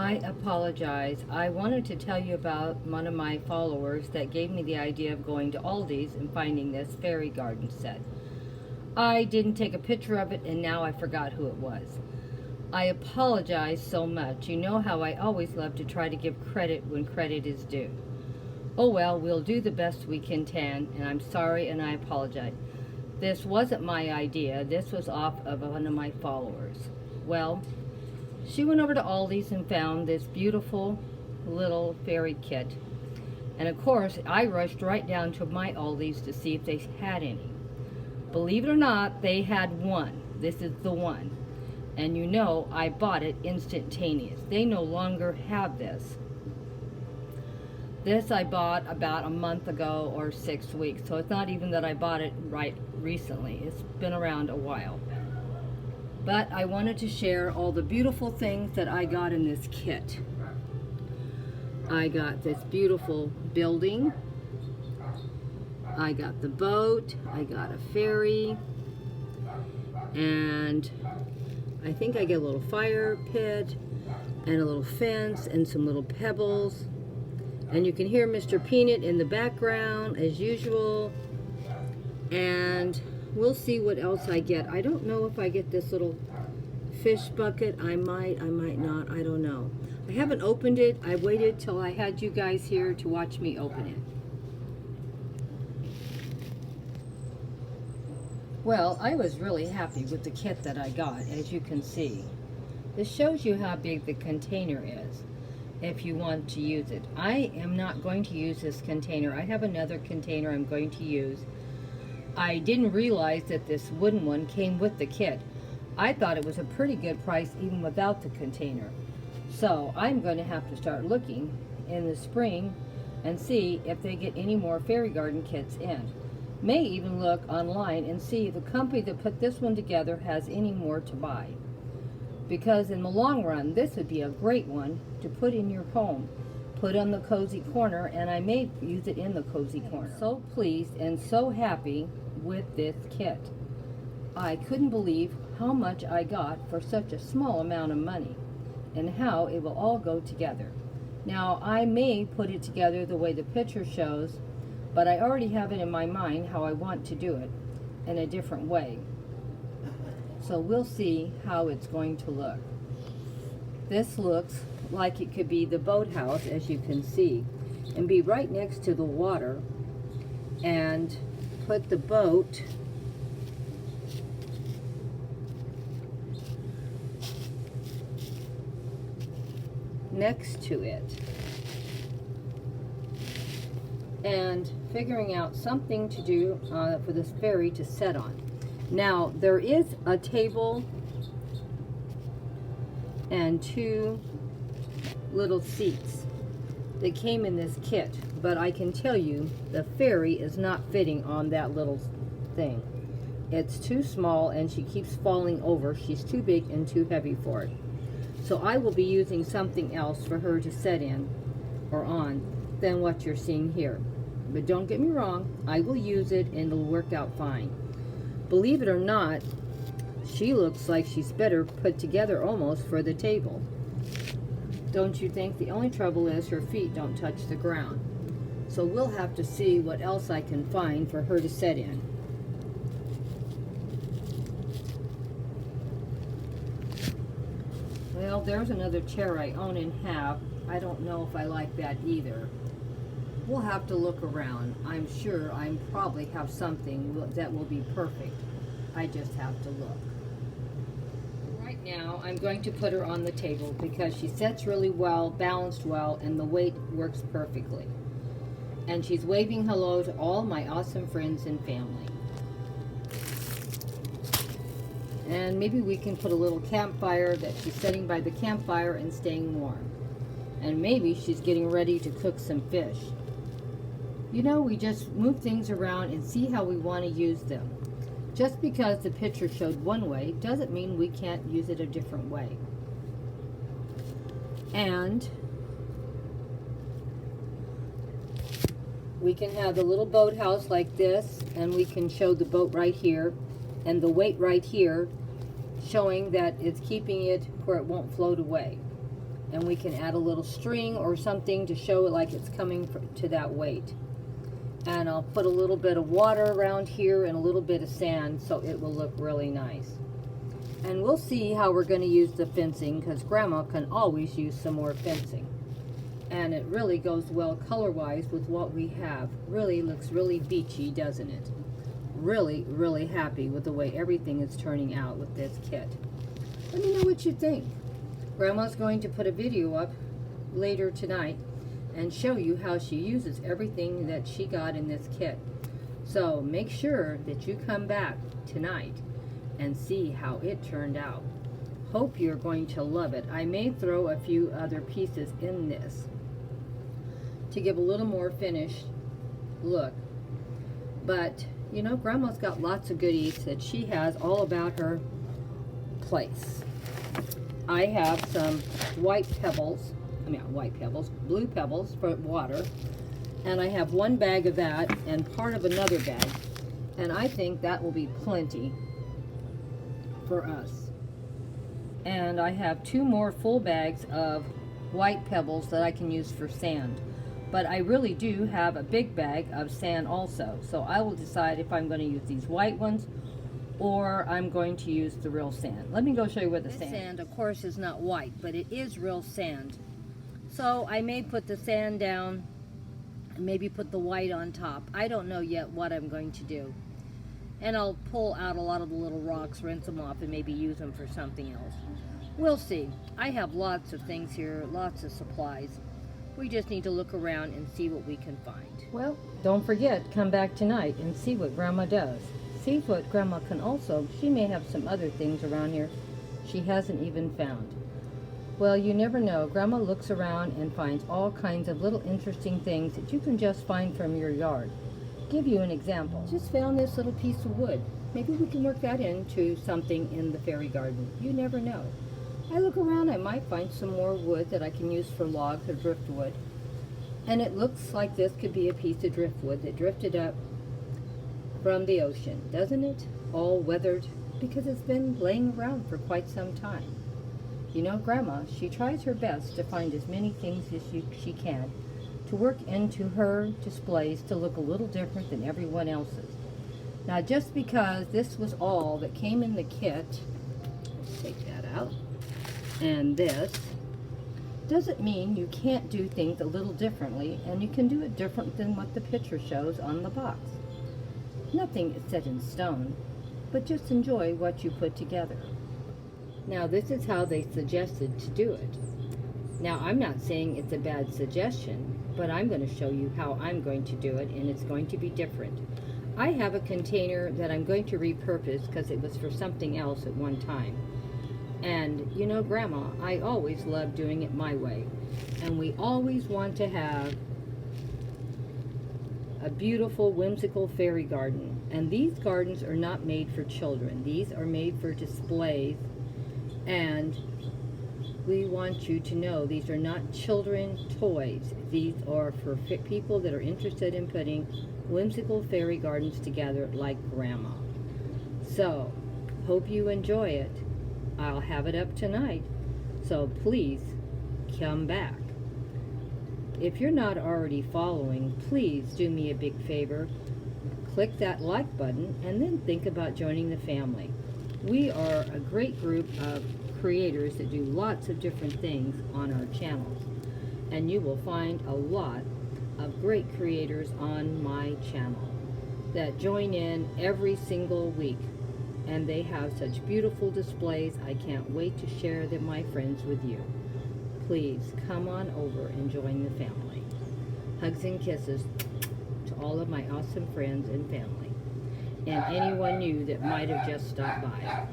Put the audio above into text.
I apologize. I wanted to tell you about one of my followers that gave me the idea of going to Aldi's and finding this fairy garden set. I didn't take a picture of it and now I forgot who it was. I apologize so much. You know how I always love to try to give credit when credit is due. Oh well, we'll do the best we can, and I'm sorry and I apologize. This wasn't my idea. This was off of one of my followers. Well, she went over to Aldi's and found this beautiful little fairy kit. And of course, I rushed right down to my Aldi's to see if they had any. Believe it or not, they had one. This is the one. And you know, I bought it instantaneous. They no longer have this. This I bought about a month ago or 6 weeks. So it's not even that I bought it right recently. It's been around a while. But I wanted to share all the beautiful things that I got in this kit. I got this beautiful building. I got the boat. I got a ferry. And I think I get a little fire pit and a little fence and some little pebbles. And you can hear Mr. Peanut in the background as usual. And we'll see what else I get. I don't know if I get this little fish bucket. I might not. I don't know. I haven't opened it. I waited till I had you guys here to watch me open it. Well, I was really happy with the kit that I got, as you can see. This shows you how big the container is if you want to use it. I am not going to use this container. I have another container I'm going to use. I didn't realize that this wooden one came with the kit. I thought it was a pretty good price even without the container. So I'm going to have to start looking in the spring and see if they get any more fairy garden kits in. May even look online and see if the company that put this one together has any more to buy. Because in the long run, this would be a great one to put in your home. Put on the cozy corner, and I may use it in the cozy corner. So pleased and so happy with this kit. I couldn't believe how much I got for such a small amount of money and how it will all go together. Now, I may put it together the way the picture shows, but I already have it in my mind how I want to do it in a different way. So we'll see how it's going to look. This looks like it could be the boathouse, as you can see, and be right next to the water, and put the boat next to it, and figuring out something to do for this ferry to set on. Now, there is a table and 2 little seats that came in this kit, but I can tell you the ferry is not fitting on that little thing. It's too small and she keeps falling over. She's too big and too heavy for it. So I will be using something else for her to set in or on than what you're seeing here. But don't get me wrong, I will use it and it'll work out fine. Believe it or not, she looks like she's better put together almost for the table. Don't you think? The only trouble is her feet don't touch the ground. So we'll have to see what else I can find for her to set in. Well, there's another chair I own and have. I don't know if I like that either. We'll have to look around. I'm sure I probably have something that will be perfect. I just have to look. Right now, I'm going to put her on the table because she sits really well, balanced well, and the weight works perfectly. And she's waving hello to all my awesome friends and family. And maybe we can put a little campfire that she's sitting by the campfire and staying warm. And maybe she's getting ready to cook some fish. You know, we just move things around and see how we want to use them. Just because the picture showed one way doesn't mean we can't use it a different way. And we can have the little boathouse like this, and we can show the boat right here and the weight right here, showing that it's keeping it where it won't float away. And we can add a little string or something to show it like it's coming to that weight. And I'll put a little bit of water around here and a little bit of sand so it will look really nice. And we'll see how we're going to use the fencing, because Grandma can always use some more fencing. And it really goes well color-wise with what we have. Really looks really beachy, doesn't it? Really, really happy with the way everything is turning out with this kit. Let me know what you think. Grandma's going to put a video up later tonight and show you how she uses everything that she got in this kit. So make sure that you come back tonight and see how it turned out. Hope you're going to love it. I may throw a few other pieces in this to give a little more finished look. But, you know, Grandma's got lots of goodies that she has all about her place. I have some blue pebbles for water. And I have one bag of that and part of another bag. And I think that will be plenty for us. And I have 2 more full bags of white pebbles that I can use for sand. But I really do have a big bag of sand also. So I will decide if I'm going to use these white ones or I'm going to use the real sand. Let me go show you what the sand, of course, is not white, but it is real sand. So I may put the sand down and maybe put the white on top. I don't know yet what I'm going to do. And I'll pull out a lot of the little rocks, rinse them off, and maybe use them for something else. We'll see. I have lots of things here, lots of supplies. We just need to look around and see what we can find. Well, don't forget, come back tonight and see what Grandma does. See what Grandma can also. She may have some other things around here she hasn't even found. Well, you never know. Grandma looks around and finds all kinds of little interesting things that you can just find from your yard. Give you an example. Just found this little piece of wood. Maybe we can work that into something in the fairy garden. You never know. I look around, I might find some more wood that I can use for logs or driftwood. And it looks like this could be a piece of driftwood that drifted up from the ocean, doesn't it? All weathered, because it's been laying around for quite some time. You know, Grandma, she tries her best to find as many things as she can to work into her displays to look a little different than everyone else's. Now, just because this was all that came in the kit, let's take that out, and this, doesn't mean you can't do things a little differently, and you can do it different than what the picture shows on the box. Nothing is set in stone, but just enjoy what you put together. Now, this is how they suggested to do it. Now, I'm not saying it's a bad suggestion, but I'm going to show you how I'm going to do it, and it's going to be different. I have a container that I'm going to repurpose because it was for something else at one time. And, you know, Grandma, I always love doing it my way. And we always want to have a beautiful, whimsical fairy garden. And these gardens are not made for children. These are made for displays. And we want you to know these are not children toys. These are for people that are interested in putting whimsical fairy gardens together like Grandma. So, hope you enjoy it. I'll have it up tonight, so please come back. If you're not already following, please do me a big favor. Click that like button and then think about joining the family. We are a great group of creators that do lots of different things on our channels, and you will find a lot of great creators on my channel that join in every single week. And they have such beautiful displays. I can't wait to share them, my friends, with you. Please come on over and join the family. Hugs and kisses to all of my awesome friends and family, and anyone new that might have just stopped by.